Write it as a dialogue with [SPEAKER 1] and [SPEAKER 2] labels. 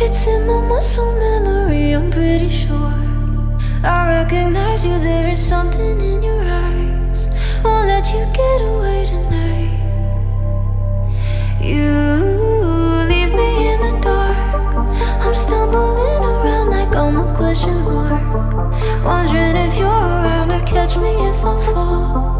[SPEAKER 1] It's in my muscle memory, I'm pretty sure. I recognize you, there is something in your eyes. Won't let you get away tonight. You leave me in the dark. I'm stumbling around like I'm a question mark, wondering if you're around to catch me if I fall.